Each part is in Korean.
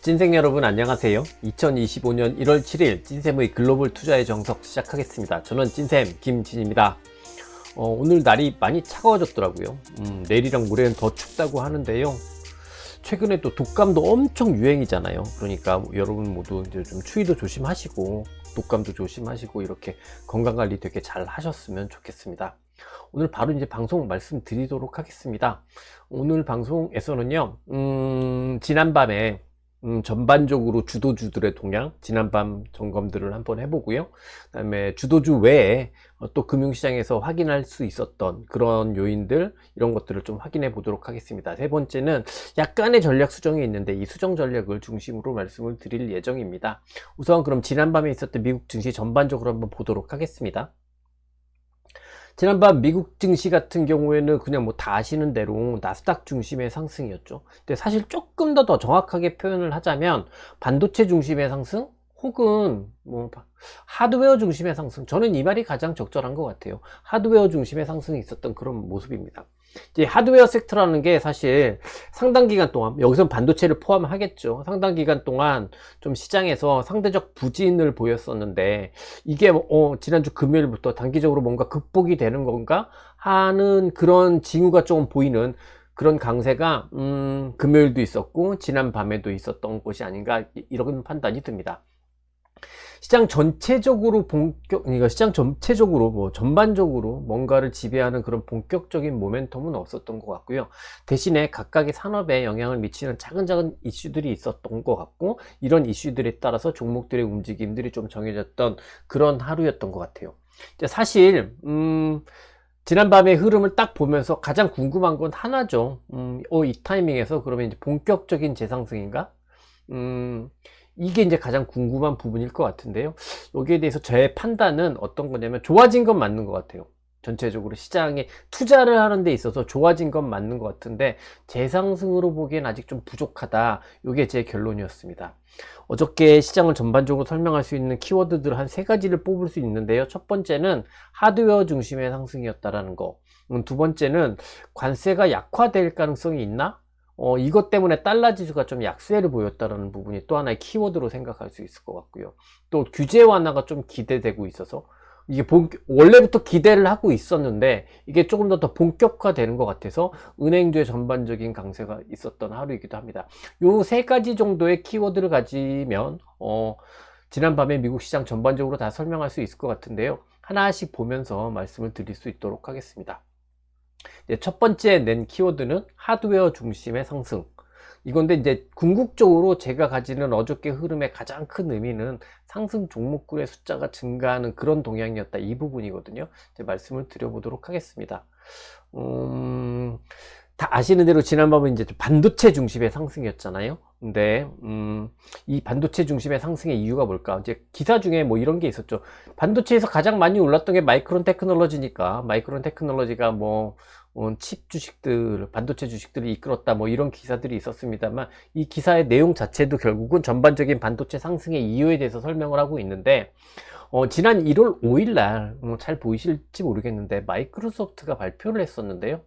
찐생 여러분 안녕하세요. 2025년 1월 7일 찐쌤의 글로벌 투자의 정석 시작하겠습니다. 저는 찐쌤 김진입니다. 오늘 날이 많이 차가워졌더라고요. 내일이랑 모레는 더 춥다고 하는데요. 최근에 또 독감도 엄청 유행이잖아요. 그러니까 여러분 모두 이제 좀 추위도 조심하시고 독감도 조심하시고 이렇게 건강관리 되게 잘 하셨으면 좋겠습니다. 오늘 바로 이제 방송 말씀드리도록 하겠습니다. 오늘 방송에서는요, 지난밤에 전반적으로 주도주들의 동향, 지난밤 점검들을 한번 해보고요. 그 다음에 주도주 외에 또 금융시장에서 확인할 수 있었던 그런 요인들, 이런 것들을 좀 확인해 보도록 하겠습니다. 세 번째는 약간의 전략 수정이 있는데 이 수정 전략을 중심으로 말씀을 드릴 예정입니다. 우선 그럼 지난밤에 있었던 미국 증시 전반적으로 한번 보도록 하겠습니다. 지난밤 미국 증시 같은 경우에는 그냥 뭐 다 아시는 대로 나스닥 중심의 상승이었죠. 근데 사실 조금 더 정확하게 표현을 하자면 반도체 중심의 상승 혹은 뭐 하드웨어 중심의 상승, 저는 이 말이 가장 적절한 것 같아요. 하드웨어 중심의 상승이 있었던 그런 모습입니다. 이제 하드웨어 섹터라는 게 사실 상당 기간 동안, 여기선 반도체를 포함하겠죠, 상당 기간 동안 좀 시장에서 상대적 부진을 보였었는데 이게 지난주 금요일부터 단기적으로 뭔가 극복이 되는 건가 하는 그런 징후가 조금 보이는 그런 강세가 금요일도 있었고 지난 밤에도 있었던 것이 아닌가, 이런 판단이 듭니다. 시장 전체적으로 시장 전체적으로 뭐 전반적으로 뭔가를 지배하는 그런 본격적인 모멘텀은 없었던 것 같고요. 대신에 각각의 산업에 영향을 미치는 작은 이슈들이 있었던 것 같고, 이런 이슈들에 따라서 종목들의 움직임들이 좀 정해졌던 그런 하루였던 것 같아요. 사실 지난밤의 흐름을 딱 보면서 가장 궁금한 건 하나죠. 이 타이밍에서 그러면 이제 본격적인 재상승인가? 이게 이제 가장 궁금한 부분일 것 같은데요. 여기에 대해서 제 판단은 어떤 거냐면 좋아진 건 맞는 것 같아요. 전체적으로 시장에 투자를 하는 데 있어서 좋아진 건 맞는 것 같은데 재상승으로 보기엔 아직 좀 부족하다. 이게 제 결론이었습니다. 어저께 시장을 전반적으로 설명할 수 있는 키워드들 한 3가지를 뽑을 수 있는데요. 첫 번째는 하드웨어 중심의 상승이었다라는 거. 두 번째는 관세가 약화될 가능성이 있나? 이것 때문에 달러 지수가 좀 약세를 보였다는 부분이 또 하나의 키워드로 생각할 수 있을 것 같고요. 또 규제 완화가 좀 기대되고 있어서 이게 원래부터 기대를 하고 있었는데 이게 조금 더 본격화되는 것 같아서 은행주의 전반적인 강세가 있었던 하루이기도 합니다. 요 3가지 정도의 키워드를 가지면 지난밤에 미국 시장 전반적으로 다 설명할 수 있을 것 같은데요. 하나씩 보면서 말씀을 드릴 수 있도록 하겠습니다. 첫 번째 낸 키워드는 하드웨어 중심의 상승. 이건데 이제 궁극적으로 제가 가지는 어저께 흐름의 가장 큰 의미는 상승 종목군의 숫자가 증가하는 그런 동향이었다, 이 부분이거든요. 이제 말씀을 드려보도록 하겠습니다. 다 아시는 대로 지난밤은 이제 반도체 중심의 상승이었잖아요. 근데 이 반도체 중심의 상승의 이유가 뭘까? 이제 기사 중에 뭐 이런 게 있었죠. 반도체에서 가장 많이 올랐던 게 마이크론 테크놀로지니까 마이크론 테크놀로지가 뭐 칩 주식들, 반도체 주식들을 이끌었다, 뭐 이런 기사들이 있었습니다만 이 기사의 내용 자체도 결국은 전반적인 반도체 상승의 이유에 대해서 설명을 하고 있는데 지난 1월 5일 날 잘 보이실지 모르겠는데 마이크로소프트가 발표를 했었는데요.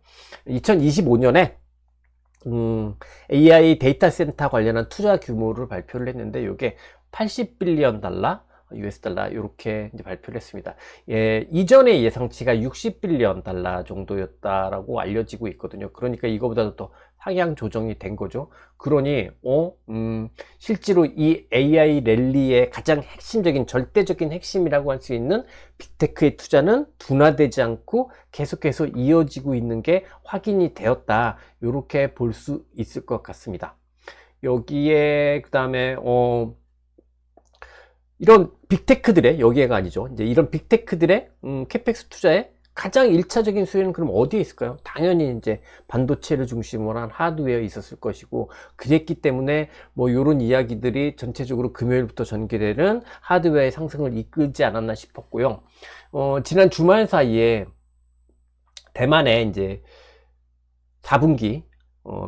2025년에 AI 데이터 센터 관련한 투자 규모를 발표를 했는데 이게 80빌리언 달러, US 달러 이렇게 이제 발표를 했습니다. 이전의 예상치가 60빌리언 달러 정도였다라고 알려지고 있거든요. 그러니까 이거보다도 더 상향 조정이 된 거죠. 그러니 실제로 이 AI 랠리의 가장 핵심적인, 절대적인 핵심이라고 할 수 있는 빅테크의 투자는 둔화되지 않고 계속해서 이어지고 있는 게 확인이 되었다, 이렇게 볼 수 있을 것 같습니다. 여기에 그 다음에 이런 빅테크들의, 여기가 아니죠, 이제 이런 빅테크들의 캐펙스 투자에 가장 1차적인 수혜는 그럼 어디에 있을까요? 당연히 이제 반도체를 중심으로 한 하드웨어에 있었을 것이고, 그랬기 때문에 뭐 이런 이야기들이 전체적으로 금요일부터 전개되는 하드웨어의 상승을 이끌지 않았나 싶었고요. 지난 주말 사이에 대만에 이제 4분기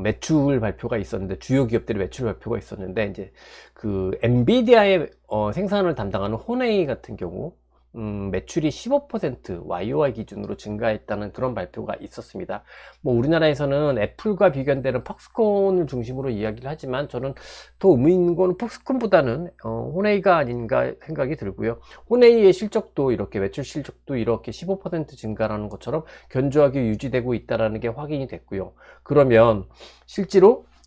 매출 발표가 있었는데, 주요 기업들의 매출 발표가 있었는데, 이제 그 엔비디아의 생산을 담당하는 호네이 같은 경우 매출이 15% YOY 기준으로 증가했다는 그런 발표가 있었습니다. 뭐 우리나라에서는 애플과 비교되는 퍽스콘을 중심으로 이야기를 하지만 저는 더 의미 있는 거는 퍽스콘보다는 호네이가 아닌가 생각이 들고요. 호네이의 실적도 이렇게 매출 실적도 이렇게 15% 증가라는 것처럼 견조하게 유지되고 있다는 게 확인이 됐고요. 그러면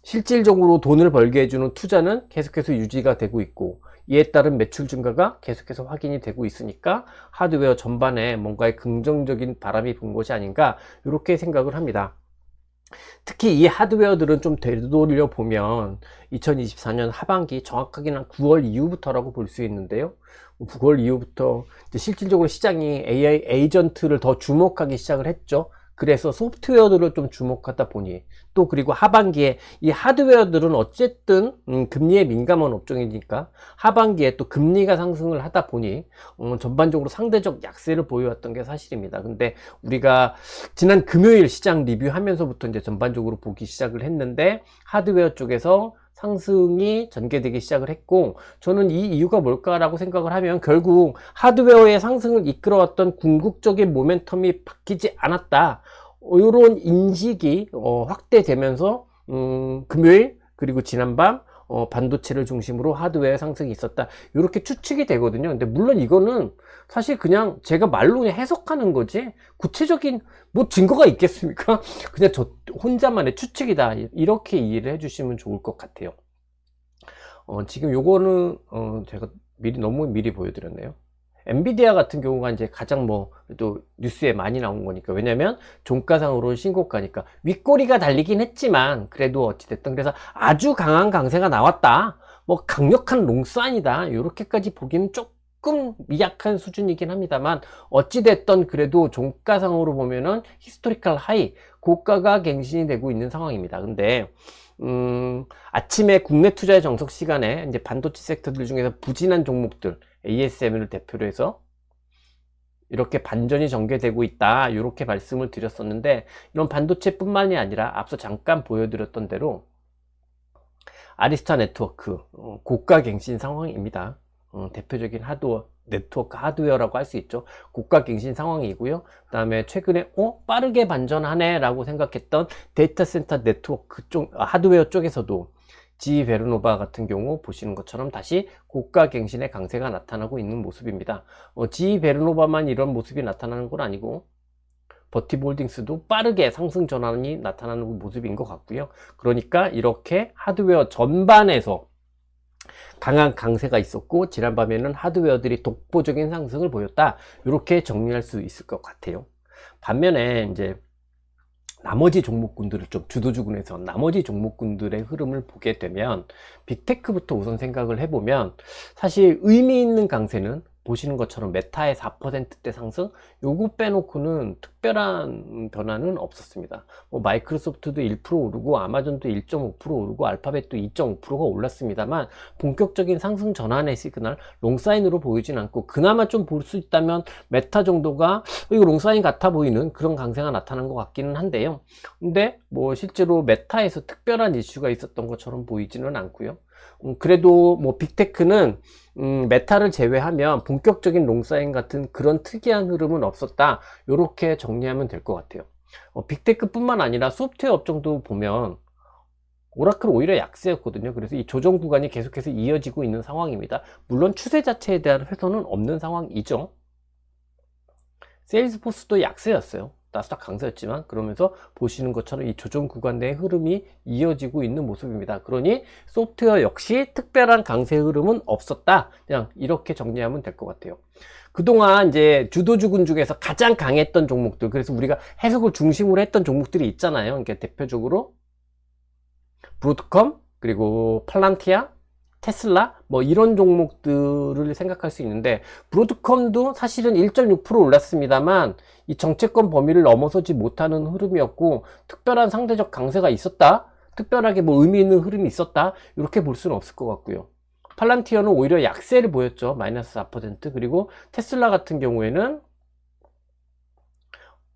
실질적으로 돈을 벌게 해주는 투자는 계속해서 유지가 되고 있고, 이에 따른 매출 증가가 계속해서 확인이 되고 있으니까 하드웨어 전반에 뭔가의 긍정적인 바람이 분 것이 아닌가, 이렇게 생각을 합니다. 특히 이 하드웨어들은 좀 되돌려 보면 2024년 하반기, 정확하게는 9월 이후부터라고 볼 수 있는데요. 9월 이후부터 이제 실질적으로 시장이 AI 에이전트를 더 주목하기 시작을 했죠. 그래서 소프트웨어들을 좀 주목하다 보니, 또 그리고 하반기에 이 하드웨어들은 어쨌든 금리에 민감한 업종이니까 하반기에 또 금리가 상승을 하다 보니 전반적으로 상대적 약세를 보여왔던 게 사실입니다. 근데 우리가 지난 금요일 시장 리뷰하면서부터 이제 전반적으로 보기 시작을 했는데, 하드웨어 쪽에서 상승이 전개되기 시작을 했고, 저는 이 이유가 뭘까라고 생각을 하면 결국 하드웨어의 상승을 이끌어왔던 궁극적인 모멘텀이 바뀌지 않았다, 이런 인식이 확대되면서 금요일 그리고 지난밤 반도체를 중심으로 하드웨어 상승이 있었다, 이렇게 추측이 되거든요. 근데 물론 이거는 사실 그냥 제가 말로 그냥 해석하는 거지 구체적인 뭐 증거가 있겠습니까? 그냥 저 혼자만의 추측이다, 이렇게 이해를 해주시면 좋을 것 같아요. 지금 요거는 제가 너무 미리 보여드렸네요. 엔비디아 같은 경우가 이제 가장 또 뉴스에 많이 나온 거니까, 왜냐면 종가상으로는 신고가니까 윗꼬리가 달리긴 했지만 그래도 어찌됐든, 그래서 아주 강한 강세가 나왔다, 뭐 강력한 롱사인이다, 이렇게까지 보기는 조금 미약한 수준이긴 합니다만, 어찌됐든 그래도 종가상으로 보면은 히스토리컬 하이, 고가가 갱신이 되고 있는 상황입니다. 근데 아침에 국내 투자의 정석 시간에 이제 반도체 섹터들 중에서 부진한 종목들, ASM을 대표로 해서 이렇게 반전이 전개되고 있다, 이렇게 말씀을 드렸었는데, 이런 반도체뿐만이 아니라 앞서 잠깐 보여드렸던 대로 아리스타 네트워크 고가 갱신 상황입니다. 대표적인 네트워크 하드웨어라고 할 수 있죠. 고가 갱신 상황이고요. 그 다음에 최근에 빠르게 반전하네 라고 생각했던 데이터 센터 네트워크 쪽 하드웨어 쪽에서도 GE 베르노바 같은 경우 보시는 것처럼 다시 고가 갱신의 강세가 나타나고 있는 모습입니다. GE 베르노바만 이런 모습이 나타나는 건 아니고 버티볼딩스도 빠르게 상승 전환이 나타나는 모습인 것 같고요. 그러니까 이렇게 하드웨어 전반에서 강한 강세가 있었고, 지난밤에는 하드웨어들이 독보적인 상승을 보였다, 이렇게 정리할 수 있을 것 같아요. 반면에 이제 나머지 종목군들을 좀 주도주군해서 나머지 종목군들의 흐름을 보게 되면, 빅테크부터 우선 생각을 해보면 사실 의미 있는 강세는 보시는 것처럼 메타의 4%대 상승, 요거 빼놓고는 특별한 변화는 없었습니다. 마이크로소프트도 1% 오르고 아마존도 1.5% 오르고 알파벳도 2.5%가 올랐습니다만, 본격적인 상승 전환의 시그널, 롱사인으로 보이진 않고, 그나마 좀 볼 수 있다면 메타 정도가 이거 롱사인 같아 보이는 그런 강세가 나타난 것 같기는 한데요. 근데 실제로 메타에서 특별한 이슈가 있었던 것처럼 보이지는 않고요. 그래도 빅테크는 메타를 제외하면 본격적인 롱사인 같은 그런 특이한 흐름은 없었다, 이렇게 정리하면 될 것 같아요. 빅테크 뿐만 아니라 소프트웨어 업종도 보면 오라클 오히려 약세였거든요. 그래서 이 조정 구간이 계속해서 이어지고 있는 상황입니다. 물론 추세 자체에 대한 훼손은 없는 상황이죠. 세일즈포스도 약세였어요. 나스닥 강세였지만, 그러면서 보시는 것처럼 이 조정 구간 내의 흐름이 이어지고 있는 모습입니다. 그러니 소프트웨어 역시 특별한 강세 흐름은 없었다, 그냥 이렇게 정리하면 될 것 같아요. 그동안 이제 주도주군 중에서 가장 강했던 종목들, 그래서 우리가 해석을 중심으로 했던 종목들이 있잖아요. 그러니까 대표적으로 브로드컴, 그리고 팔란티아, 테슬라, 이런 종목들을 생각할 수 있는데, 브로드컴도 사실은 1.6% 올랐습니다만 이 정체권 범위를 넘어서지 못하는 흐름이었고, 특별한 상대적 강세가 있었다, 특별하게 의미 있는 흐름이 있었다, 이렇게 볼 수는 없을 것 같고요. 팔란티어는 오히려 약세를 보였죠. 마이너스 4%. 그리고 테슬라 같은 경우에는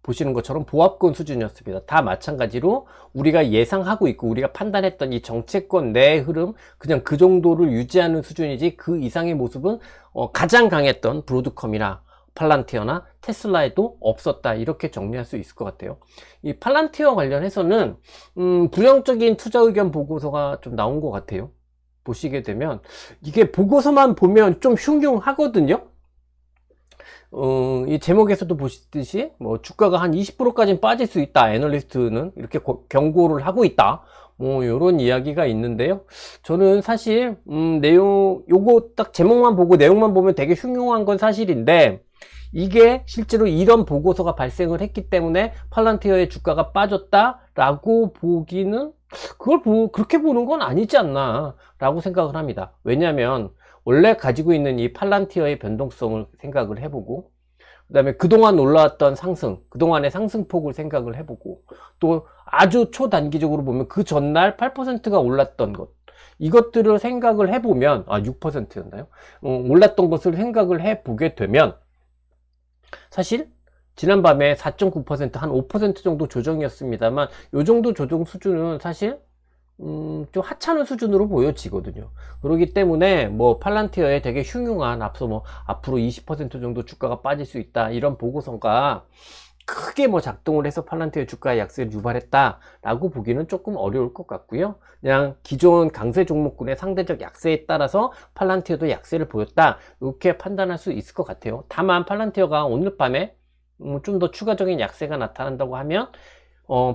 보시는 것처럼 보합권 수준이었습니다. 다 마찬가지로 우리가 예상하고 있고 우리가 판단했던 이 정체권 내의 흐름, 그냥 그 정도를 유지하는 수준이지 그 이상의 모습은 가장 강했던 브로드컴이나 팔란티어나 테슬라에도 없었다, 이렇게 정리할 수 있을 것 같아요. 이 팔란티어 관련해서는 부정적인 투자 의견 보고서가 좀 나온 것 같아요. 보시게 되면 이게 보고서만 보면 좀 흉흉하거든요. 이 제목에서도 보시듯이 뭐 주가가 한 20%까지는 빠질 수 있다, 애널리스트는 이렇게 경고를 하고 있다, 뭐 요런 이야기가 있는데요. 저는 사실 요거 딱 제목만 보고 내용만 보면 되게 흉흉한 건 사실인데, 이게 실제로 이런 보고서가 발생을 했기 때문에 팔란티어의 주가가 빠졌다라고 보기는, 그렇게 보는 건 아니지 않나 라고 생각을 합니다. 왜냐하면 원래 가지고 있는 이 팔란티어의 변동성을 생각을 해보고, 그 다음에 그동안 올라왔던 상승, 그동안의 상승폭을 생각을 해보고, 또 아주 초단기적으로 보면 그 전날 8%가 올랐던 것, 이것들을 생각을 해보면, 6%였나요? 올랐던 것을 생각을 해보게 되면, 사실 지난밤에 4.9%, 한 5% 정도 조정이었습니다만, 요 정도 조정 수준은 사실 좀 하찮은 수준으로 보여지거든요. 그렇기 때문에 뭐 팔란티어에 되게 흉흉한, 앞서 뭐 앞으로 20% 정도 주가가 빠질 수 있다, 이런 보고서가 크게 뭐 작동을 해서 팔란티어 주가의 약세를 유발했다 라고 보기는 조금 어려울 것 같고요. 그냥 기존 강세 종목군의 상대적 약세에 따라서 팔란티어도 약세를 보였다, 이렇게 판단할 수 있을 것 같아요. 다만 팔란티어가 오늘 밤에 좀 더 추가적인 약세가 나타난다고 하면,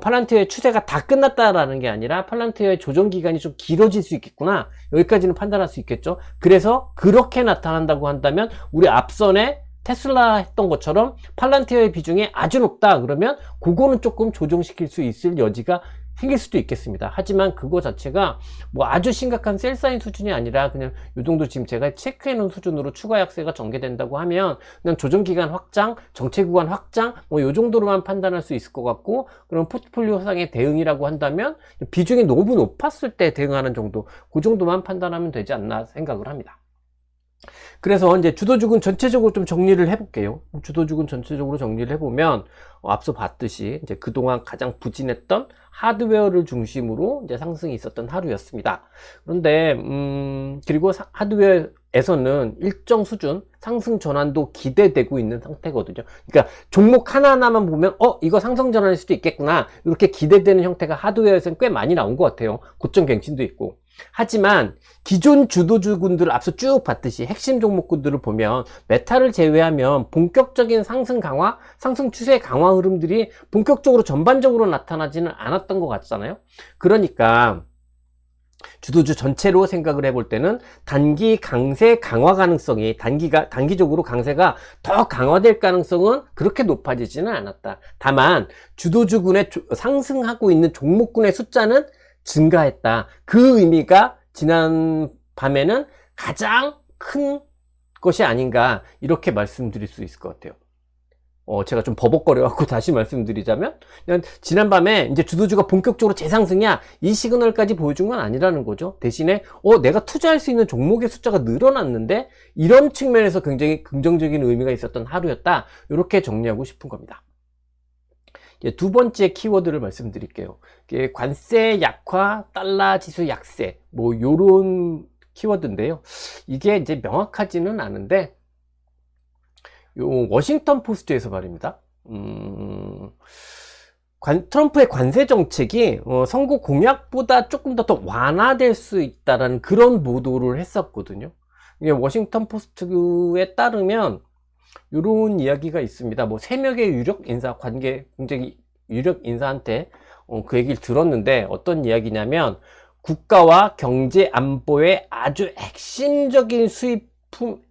팔란티어의 추세가 다 끝났다라는 게 아니라 팔란티어의 조정 기간이 좀 길어질 수 있겠구나, 여기까지는 판단할 수 있겠죠. 그래서 그렇게 나타난다고 한다면, 우리 앞선에 테슬라 했던 것처럼 팔란티어의 비중이 아주 높다 그러면 그거는 조금 조정시킬 수 있을 여지가 생길 수도 있겠습니다. 하지만 그거 자체가 뭐 아주 심각한 셀사인 수준이 아니라 그냥 요 정도 지금 제가 체크해 놓은 수준으로 추가 약세가 전개된다고 하면 그냥 조정기간 확장, 정체구간 확장, 뭐 요 정도로만 판단할 수 있을 것 같고, 그럼 포트폴리오상의 대응이라고 한다면 비중이 너무 높았을 때 대응하는 정도, 그 정도만 판단하면 되지 않나 생각을 합니다. 그래서 이제 주도주군 전체적으로 좀 정리를 해볼게요. 주도주군 전체적으로 정리를 해보면, 앞서 봤듯이 이제 그동안 가장 부진했던 하드웨어를 중심으로 이제 상승이 있었던 하루였습니다. 그런데 그리고 하드웨어에서는 일정 수준 상승 전환도 기대되고 있는 상태거든요. 그러니까 종목 하나하나만 보면 이거 상승 전환일 수도 있겠구나, 이렇게 기대되는 형태가 하드웨어에서는 꽤 많이 나온 것 같아요. 고점 갱신도 있고. 하지만 기존 주도주군들 앞서 쭉 봤듯이 핵심 종목군들을 보면 메탈을 제외하면 본격적인 상승 강화, 상승 추세 강화 흐름들이 본격적으로 전반적으로 나타나지는 않았던 것 같잖아요. 그러니까 주도주 전체로 생각을 해볼 때는 단기 강세 강화 가능성이, 단기적으로 강세가 더 강화될 가능성은 그렇게 높아지지는 않았다. 다만 주도주군의 상승하고 있는 종목군의 숫자는 증가했다. 그 의미가 지난 밤에는 가장 큰 것이 아닌가, 이렇게 말씀드릴 수 있을 것 같아요. 제가 좀 버벅거려 갖고 다시 말씀드리자면, 그냥 지난 밤에 이제 주도주가 본격적으로 재상승이야, 이 시그널까지 보여준 건 아니라는 거죠. 대신에 내가 투자할 수 있는 종목의 숫자가 늘어났는데, 이런 측면에서 굉장히 긍정적인 의미가 있었던 하루였다, 이렇게 정리하고 싶은 겁니다. 두 번째 키워드를 말씀드릴게요. 관세 약화, 달러 지수 약세, 뭐 요런 키워드인데요. 이게 이제 명확하지는 않은데, 워싱턴 포스트에서 말입니다. 트럼프의 관세 정책이 선거 공약보다 조금 더 완화될 수 있다라는 그런 보도를 했었거든요. 워싱턴 포스트에 따르면 이런 이야기가 있습니다. 뭐 3명의 유력 인사, 굉장히 유력 인사한테 그 얘기를 들었는데, 어떤 이야기냐면 국가와 경제 안보의 아주 핵심적인 수입품에만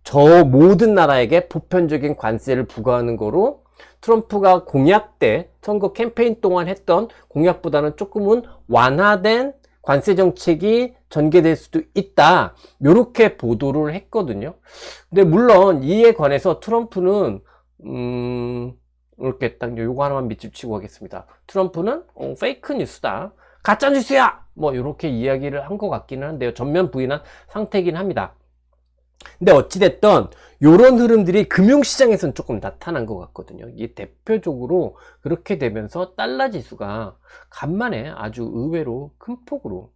저 모든 나라에게 보편적인 관세를 부과하는 거로, 트럼프가 공약 때 선거 캠페인 동안 했던 공약보다는 조금은 완화된 관세 정책이 전개될 수도 있다, 이렇게 보도를 했거든요. 근데 물론 이에 관해서 트럼프는 이렇게 딱 요거 하나만 밑줄 치고 하겠습니다. 트럼프는 페이크 뉴스다, 가짜 뉴스야, 뭐 이렇게 이야기를 한 것 같기는 한데요. 전면 부인한 상태이긴 합니다. 근데 어찌됐든 요런 흐름들이 금융시장에서는 조금 나타난 것 같거든요. 이게 대표적으로 그렇게 되면서 달러 지수가 간만에 아주 의외로 큰 폭으로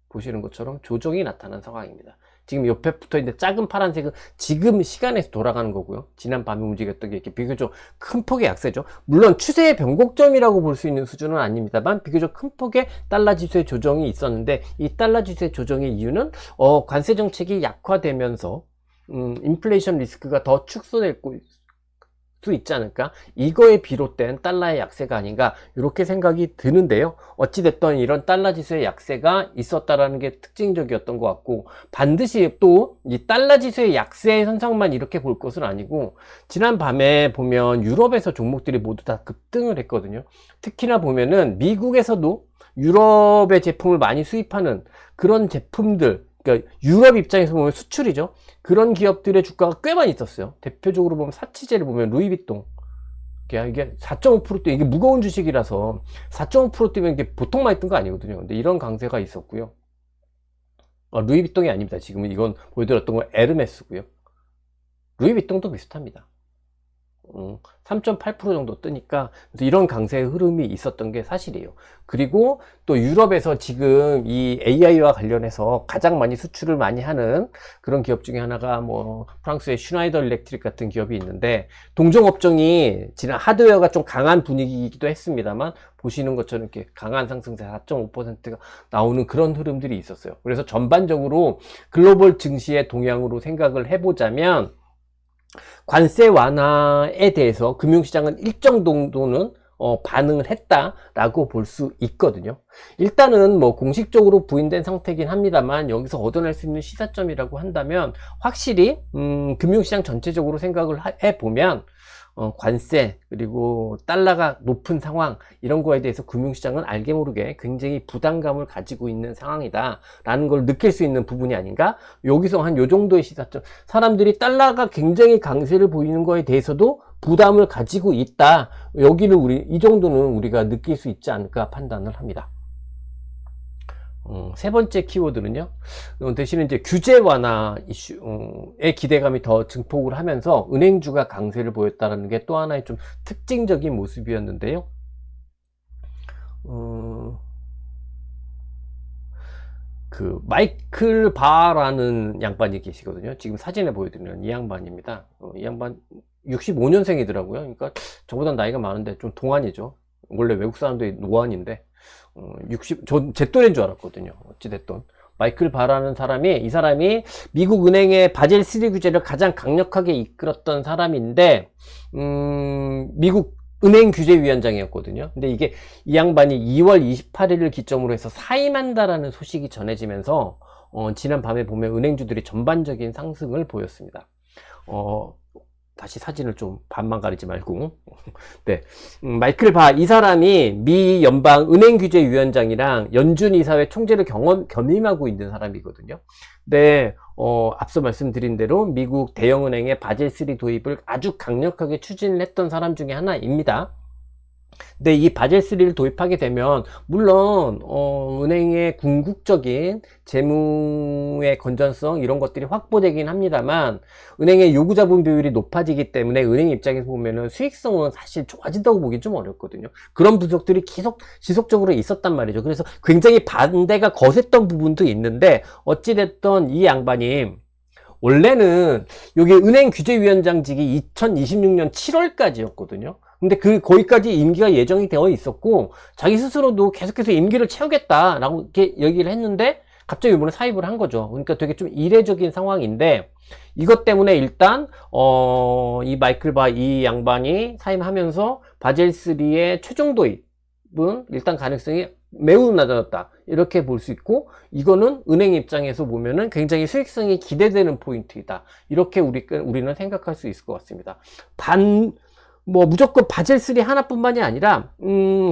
보시는 것처럼 조정이 나타난 상황입니다. 지금 옆에 붙어 있는 작은 파란색은 지금 시간에서 돌아가는 거고요. 지난 밤에 움직였던 게 이렇게 비교적 큰 폭의 약세죠. 물론 추세의 변곡점이라고 볼 수 있는 수준은 아닙니다만 비교적 큰 폭의 달러 지수의 조정이 있었는데, 이 달러 지수의 조정의 이유는 관세 정책이 약화되면서 인플레이션 리스크가 더 축소될 수 있지 않을까, 이거에 비롯된 달러의 약세가 아닌가, 이렇게 생각이 드는데요. 어찌됐든 이런 달러 지수의 약세가 있었다라는 게 특징적이었던 것 같고, 반드시 또 이 달러 지수의 약세 현상만 이렇게 볼 것은 아니고, 지난 밤에 보면 유럽에서 종목들이 모두 다 급등을 했거든요. 특히나 보면은 미국에서도 유럽의 제품을 많이 수입하는 그런 제품들, 그러니까 유럽 입장에서 보면 수출이죠. 그런 기업들의 주가가 꽤 많이 있었어요. 대표적으로 보면 사치제를 보면 루이비통, 이게 4.5% 뛰, 이게 무거운 주식이라서 4.5% 뛰면 이게 보통 많이 뜬 거 아니거든요. 근데 이런 강세가 있었고요. 루이비통이 아닙니다. 지금은 이건 보여드렸던 건 에르메스고요. 루이비통도 비슷합니다. 3.8% 정도 뜨니까, 그래서 이런 강세의 흐름이 있었던 게 사실이에요. 그리고 또 유럽에서 지금 이 AI와 관련해서 가장 많이 수출을 많이 하는 그런 기업 중에 하나가 뭐 프랑스의 슈나이더 일렉트릭 같은 기업이 있는데, 동종업종이 지난 하드웨어가 좀 강한 분위기이기도 했습니다만 보시는 것처럼 이렇게 강한 상승세 4.5%가 나오는 그런 흐름들이 있었어요. 그래서 전반적으로 글로벌 증시의 동향으로 생각을 해보자면, 관세 완화에 대해서 금융시장은 일정 정도는 반응을 했다라고 볼 수 있거든요. 일단은 뭐 공식적으로 부인된 상태이긴 합니다만, 여기서 얻어낼 수 있는 시사점이라고 한다면 확실히 금융시장 전체적으로 생각을 해보면 관세 그리고 달러가 높은 상황, 이런 거에 대해서 금융시장은 알게 모르게 굉장히 부담감을 가지고 있는 상황이다 라는 걸 느낄 수 있는 부분이 아닌가. 여기서 한 요 정도의 시사점, 사람들이 달러가 굉장히 강세를 보이는 거에 대해서도 부담을 가지고 있다, 여기를 이 정도는 우리가 느낄 수 있지 않을까 판단을 합니다. 세 번째 키워드는요, 대신에 이제 규제 완화 이슈의 기대감이 더 증폭을 하면서 은행주가 강세를 보였다는 게 또 하나의 좀 특징적인 모습이었는데요. 그 마이클 바라는 양반이 계시거든요. 지금 사진에 보여드리는 이 양반입니다. 이 양반 65년생이더라고요. 그러니까 저보다 나이가 많은데 좀 동안이죠. 원래 외국 사람들이 노안인데, 제 또래인 줄 알았거든요. 어찌됐든 마이클 바라는 사람이, 이 사람이 미국 은행의 바젤 3 규제를 가장 강력하게 이끌었던 사람인데, 미국 은행 규제위원장이었거든요. 근데 이게 이 양반이 2월 28일을 기점으로 해서 사임한다라는 소식이 전해지면서 지난 밤에 보면 은행주들이 전반적인 상승을 보였습니다. 다시 사진을 좀 반만 가리지 말고. 네. 마이클 바, 이 사람이 미 연방 은행규제위원장이랑 연준 이사회 총재를 겸임하고 있는 사람이거든요. 네. 앞서 말씀드린 대로 미국 대형은행의 바젤3 도입을 아주 강력하게 추진을 했던 사람 중에 하나입니다. 근데 이 바젤3를 도입하게 되면 물론 은행의 궁극적인 재무의 건전성, 이런 것들이 확보되긴 합니다만, 은행의 요구자본 비율이 높아지기 때문에 은행 입장에서 보면은 수익성은 사실 좋아진다고 보기 좀 어렵거든요. 그런 분석들이 지속적으로 있었단 말이죠. 그래서 굉장히 반대가 거셌던 부분도 있는데, 어찌됐든 이 양반이 원래는 여기 은행 규제위원장직이 2026년 7월까지였거든요. 근데 거기까지 임기가 예정이 되어 있었고, 자기 스스로도 계속해서 임기를 채우겠다라고 이렇게 얘기를 했는데, 갑자기 이번에 사입을 한 거죠. 그러니까 되게 좀 이례적인 상황인데, 이것 때문에 일단 이 마이클 바, 이 양반이 사임하면서 바젤3의 최종 도입은 일단 가능성이 매우 낮아졌다, 이렇게 볼 수 있고, 이거는 은행 입장에서 보면은 굉장히 수익성이 기대되는 포인트이다, 이렇게 우리는 생각할 수 있을 것 같습니다. 무조건 바젤3 하나뿐만이 아니라,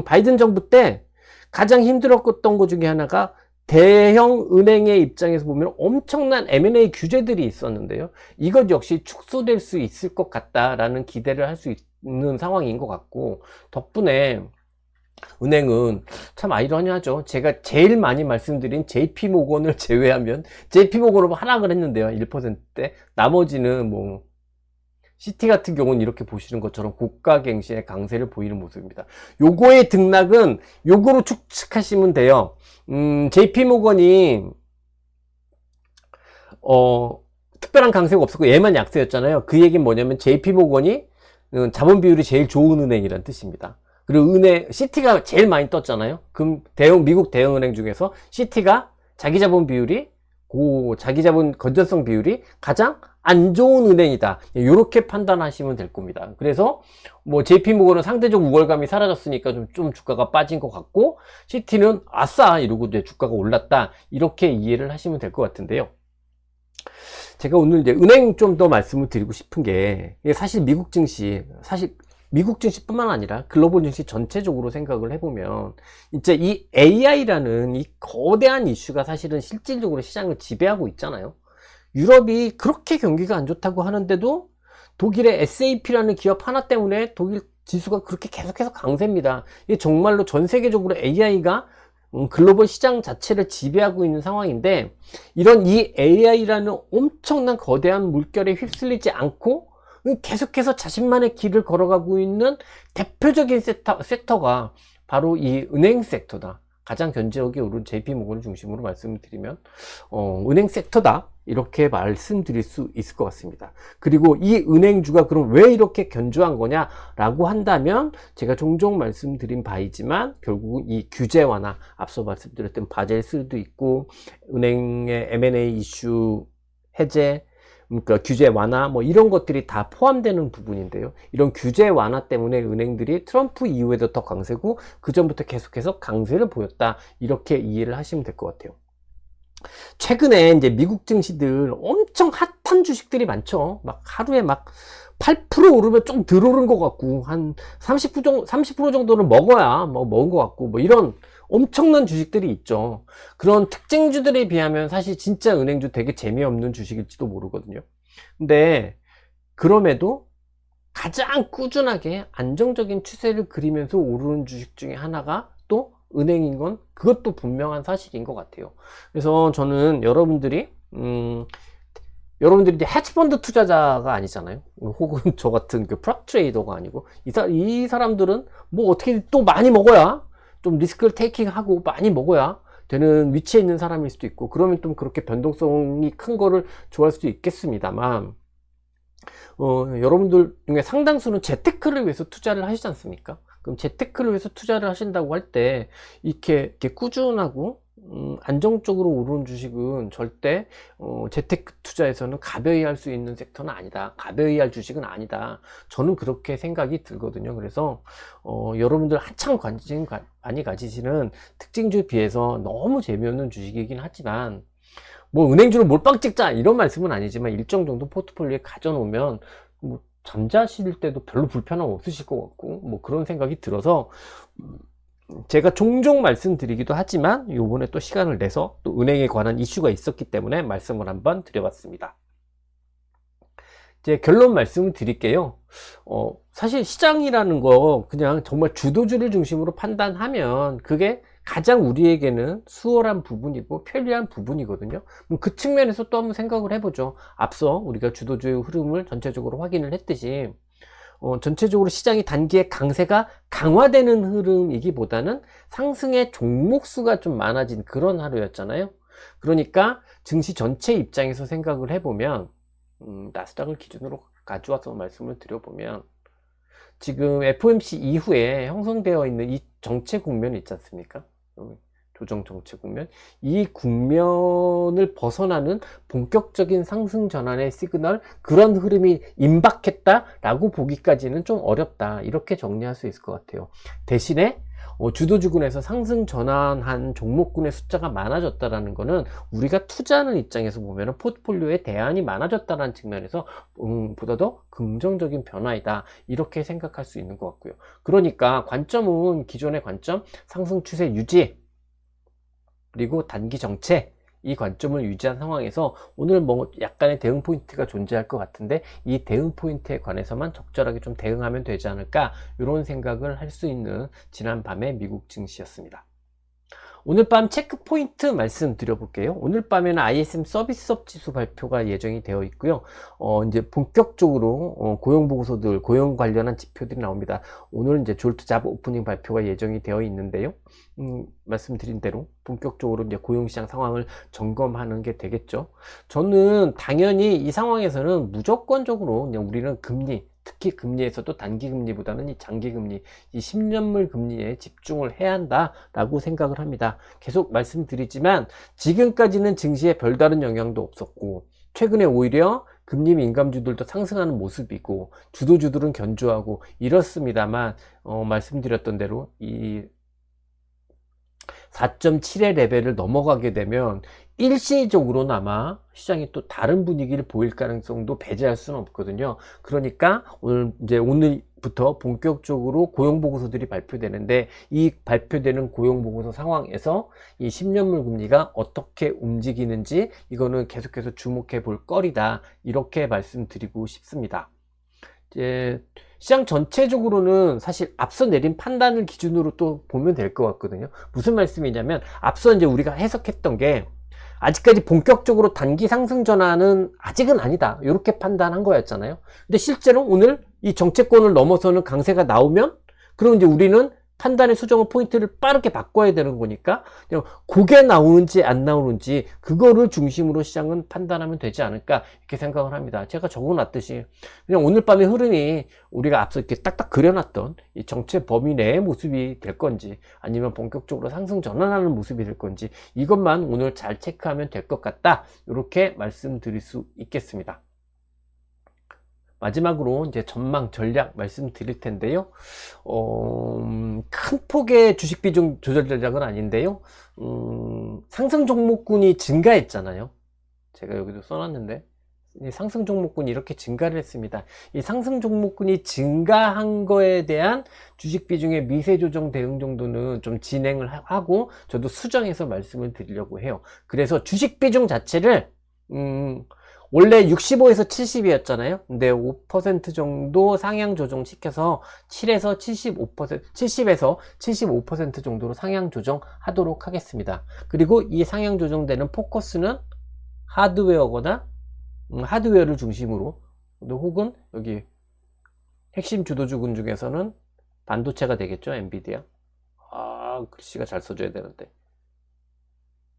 바이든 정부 때 가장 힘들었던 것 중에 하나가 대형 은행의 입장에서 보면 엄청난 M&A 규제들이 있었는데요. 이것 역시 축소될 수 있을 것 같다라는 기대를 할 수 있는 상황인 것 같고, 덕분에 은행은 참 아이러니하죠. 제가 제일 많이 말씀드린 JP모건을 제외하면, JP모건은 하락을 했는데요, 1%대. 나머지는 뭐 시티 같은 경우는 이렇게 보시는 것처럼 고가갱신의 강세를 보이는 모습입니다. 요거의 등락은 요거로 추측하시면 돼요. JP모건이 특별한 강세가 없었고 얘만 약세였잖아요. 그 얘기는 뭐냐면 JP모건이 자본 비율이 제일 좋은 은행이란 뜻입니다. 그리고 시티가 제일 많이 떴잖아요. 그럼 미국 대형 은행 중에서 시티가 자기 자본 건전성 비율이 가장 안 좋은 은행이다. 이렇게 판단하시면 될 겁니다. 그래서 뭐 JP모건은 상대적 우월감이 사라졌으니까 좀 주가가 빠진 것 같고, 시티는 아싸 이러고 이제 주가가 올랐다. 이렇게 이해를 하시면 될 것 같은데요. 제가 오늘 이제 은행 좀 더 말씀을 드리고 싶은 게, 사실 미국 증시뿐만 아니라 글로벌 증시 전체적으로 생각을 해보면 이제 이 AI라는 이 거대한 이슈가 사실은 실질적으로 시장을 지배하고 있잖아요. 유럽이 그렇게 경기가 안 좋다고 하는데도 독일의 SAP라는 기업 하나 때문에 독일 지수가 그렇게 계속해서 강세입니다. 이게 정말로 전 세계적으로 AI가 글로벌 시장 자체를 지배하고 있는 상황인데, 이런 이 AI라는 엄청난 거대한 물결에 휩쓸리지 않고 계속해서 자신만의 길을 걸어가고 있는 대표적인 섹터가 바로 이 은행 섹터다. 가장 견제력이 오른 JP모건을 중심으로 말씀을 드리면 은행 섹터다, 이렇게 말씀드릴 수 있을 것 같습니다. 그리고 이 은행주가 그럼 왜 이렇게 견조한 거냐 라고 한다면, 제가 종종 말씀드린 바이지만 결국은 이 규제 완화, 앞서 말씀드렸던 바젤3도 있고 은행의 M&A 이슈 해제, 그러니까 규제 완화 뭐 이런 것들이 다 포함되는 부분인데요. 이런 규제 완화 때문에 은행들이 트럼프 이후에도 더 강세고 그 전부터 계속해서 강세를 보였다, 이렇게 이해를 하시면 될 것 같아요. 최근에 이제 미국 증시들 엄청 핫한 주식들이 많죠. 막 하루에 막 8% 오르면 좀 덜 오른 것 같고, 한 30% 정도는 먹어야 뭐 먹은 것 같고, 뭐 이런 엄청난 주식들이 있죠. 그런 특징주들에 비하면 사실 진짜 은행주 되게 재미없는 주식일지도 모르거든요. 근데 그럼에도 가장 꾸준하게 안정적인 추세를 그리면서 오르는 주식 중에 하나가 또 은행인 건 그것도 분명한 사실인 것 같아요. 그래서 저는 여러분들이 이제 헤지펀드 투자자가 아니잖아요. 혹은 저 같은 그 프랍 트레이더가 아니고, 이 사람들은 뭐 어떻게 또 많이 먹어야, 좀 리스크를 테이킹하고 많이 먹어야 되는 위치에 있는 사람일 수도 있고, 그러면 좀 그렇게 변동성이 큰 거를 좋아할 수도 있겠습니다만, 여러분들 중에 상당수는 재테크를 위해서 투자를 하시지 않습니까? 그럼 재테크를 위해서 투자를 하신다고 할 때 이렇게 꾸준하고 안정적으로 오르는 주식은 절대 재테크 투자에서는 가벼이 할 수 있는 섹터는 아니다, 가벼이 할 주식은 아니다, 저는 그렇게 생각이 들거든요. 그래서 여러분들 한창 관심 많이 가지시는 특징주에 비해서 너무 재미없는 주식이긴 하지만, 뭐 은행주로 몰빵 찍자 이런 말씀은 아니지만 일정 정도 포트폴리오에 가져놓으면 뭐 잠자실 때도 별로 불편함 없으실 것 같고, 뭐 그런 생각이 들어서 제가 종종 말씀드리기도 하지만 요번에 또 시간을 내서 또 은행에 관한 이슈가 있었기 때문에 말씀을 한번 드려봤습니다. 이제 결론 말씀을 드릴게요. 사실 시장이라는 거 그냥 정말 주도주를 중심으로 판단하면 그게 가장 우리에게는 수월한 부분이고 편리한 부분이거든요. 그 측면에서 또 한번 생각을 해보죠. 앞서 우리가 주도주의 흐름을 전체적으로 확인을 했듯이 전체적으로 시장이 단기에 강세가 강화되는 흐름이기보다는 상승의 종목 수가 좀 많아진 그런 하루였잖아요. 그러니까 증시 전체 입장에서 생각을 해보면, 나스닥을 기준으로 가져와서 말씀을 드려보면, 지금 FOMC 이후에 형성되어 있는 이 정체 국면이 있지 않습니까? 조정 정체 국면, 이 국면을 벗어나는 본격적인 상승 전환의 시그널, 그런 흐름이 임박했다라고 보기까지는 좀 어렵다, 이렇게 정리할 수 있을 것 같아요. 대신에 주도주군에서 상승 전환한 종목군의 숫자가 많아졌다라는 거는 우리가 투자하는 입장에서 보면 포트폴리오에 대안이 많아졌다는 측면에서 보다 더 긍정적인 변화이다, 이렇게 생각할 수 있는 것 같고요. 그러니까 관점은 기존의 관점, 상승 추세 유지 그리고 단기 정체, 이 관점을 유지한 상황에서 오늘 뭐 약간의 대응 포인트가 존재할 것 같은데, 이 대응 포인트에 관해서만 적절하게 좀 대응하면 되지 않을까, 이런 생각을 할 수 있는 지난 밤의 미국 증시였습니다. 오늘 밤 체크 포인트 말씀드려 볼게요. 오늘 밤에는 ISM 서비스업 지수 발표가 예정이 되어 있고요. 이제 본격적으로 고용 보고서들, 고용 관련한 지표들이 나옵니다. 오늘 이제 졸트 잡 오프닝 발표가 예정이 되어 있는데요. 말씀드린 대로 본격적으로 이제 고용시장 상황을 점검하는 게 되겠죠. 저는 당연히 이 상황에서는 무조건적으로 그냥 우리는 금리, 특히 금리에서도 단기 금리보다는 이 장기 금리, 이 10년물 금리에 집중을 해야 한다라고 생각을 합니다. 계속 말씀드리지만 지금까지는 증시에 별다른 영향도 없었고 최근에 오히려 금리 민감주들도 상승하는 모습이고 주도주들은 견조하고 이렇습니다만 말씀드렸던 대로 이 4.7의 레벨을 넘어가게 되면 일시적으로나마 시장이 또 다른 분위기를 보일 가능성도 배제할 수는 없거든요. 그러니까 오늘부터 본격적으로 고용 보고서들이 발표되는데 이 발표되는 고용 보고서 상황에서 이 10년물 금리가 어떻게 움직이는지 이거는 계속해서 주목해 볼 거리다. 이렇게 말씀드리고 싶습니다. 이제 시장 전체적으로는 사실 앞서 내린 판단을 기준으로 또 보면 될 것 같거든요. 무슨 말씀이냐면 앞서 이제 우리가 해석했던 게 아직까지 본격적으로 단기 상승 전환은 아직은 아니다. 이렇게 판단한 거였잖아요. 근데 실제로 오늘 이 정체권을 넘어서는 강세가 나오면 그럼 이제 우리는 판단의 수정을 포인트를 빠르게 바꿔야 되는 거니까 그게 나오는지 안 나오는지 그거를 중심으로 시장은 판단하면 되지 않을까 이렇게 생각을 합니다. 제가 적어놨듯이 그냥 오늘 밤의 흐름이 우리가 앞서 이렇게 딱딱 그려놨던 이 정체 범위 내의 모습이 될 건지 아니면 본격적으로 상승 전환하는 모습이 될 건지 이것만 오늘 잘 체크하면 될 것 같다 이렇게 말씀드릴 수 있겠습니다. 마지막으로 이제 전망 전략 말씀드릴 텐데요. 큰 폭의 주식 비중 조절 전략은 아닌데요. 상승 종목군이 증가했잖아요. 제가 여기도 써놨는데 이 상승 종목군이 이렇게 증가를 했습니다. 이 상승 종목군이 증가한 거에 대한 주식 비중의 미세 조정 대응 정도는 좀 진행을 하고 저도 수정해서 말씀을 드리려고 해요. 그래서 주식 비중 자체를 원래 65에서 70이었잖아요. 근데 5% 정도 상향 조정 시켜서 7에서 70에서 75% 정도로 상향 조정하도록 하겠습니다. 그리고 이 상향 조정되는 포커스는 하드웨어거나 하드웨어를 중심으로 혹은 여기 핵심 주도주군 중에서는 반도체가 되겠죠. 엔비디아. 글씨가 잘 써줘야 되는데.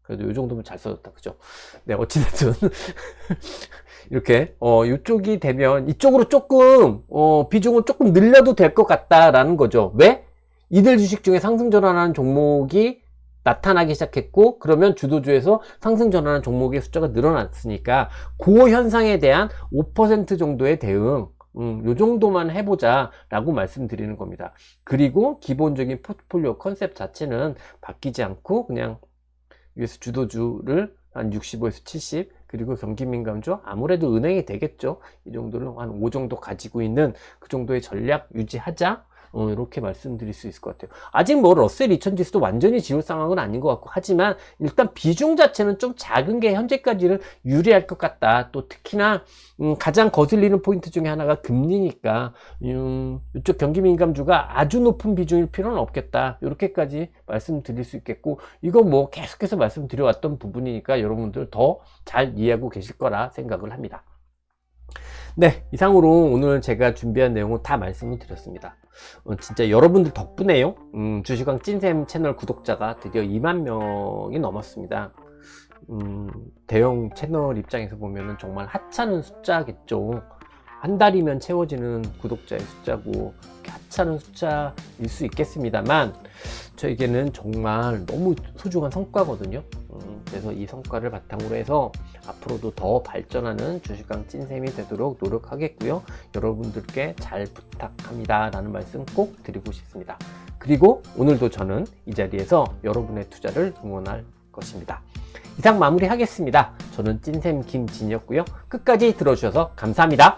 그래도 이 정도면 잘 써졌다. 그죠? 네, 어찌됐든. 이렇게, 이쪽이 되면, 이쪽으로 조금, 비중을 조금 늘려도 될 것 같다라는 거죠. 왜? 이들 주식 중에 상승 전환하는 종목이 나타나기 시작했고, 그러면 주도주에서 상승 전환하는 종목의 숫자가 늘어났으니까, 그 현상에 대한 5% 정도의 대응, 요 정도만 해보자 라고 말씀드리는 겁니다. 그리고 기본적인 포트폴리오 컨셉 자체는 바뀌지 않고, 그냥, US 주도주를 한 65에서 70 그리고 경기민감주 아무래도 은행이 되겠죠. 이 정도를 한 5 정도 가지고 있는 그 정도의 전략 유지하자 이렇게 말씀드릴 수 있을 것 같아요. 아직 뭐 러셀 2000 지수도 완전히 지울 상황은 아닌 것 같고 하지만 일단 비중 자체는 좀 작은 게 현재까지는 유리할 것 같다. 또 특히나 가장 거슬리는 포인트 중에 하나가 금리니까 이쪽 경기민감주가 아주 높은 비중일 필요는 없겠다. 이렇게까지 말씀드릴 수 있겠고 이거 뭐 계속해서 말씀드려왔던 부분이니까 여러분들 더 잘 이해하고 계실 거라 생각을 합니다. 네, 이상으로 오늘 제가 준비한 내용을 다 말씀을 드렸습니다. 진짜 여러분들 덕분에요. 주식왕 찐샘 채널 구독자가 드디어 2만 명이 넘었습니다. 대형 채널 입장에서 보면은 정말 하찮은 숫자겠죠. 한 달이면 채워지는 구독자의 숫자고 하찮은 숫자일 수 있겠습니다만 저에게는 정말 너무 소중한 성과거든요. 그래서 이 성과를 바탕으로 해서 앞으로도 더 발전하는 주식왕 찐샘이 되도록 노력하겠고요. 여러분들께 잘 부탁합니다 라는 말씀 꼭 드리고 싶습니다. 그리고 오늘도 저는 이 자리에서 여러분의 투자를 응원할 것입니다. 이상 마무리하겠습니다. 저는 찐샘 김진이었고요. 끝까지 들어주셔서 감사합니다.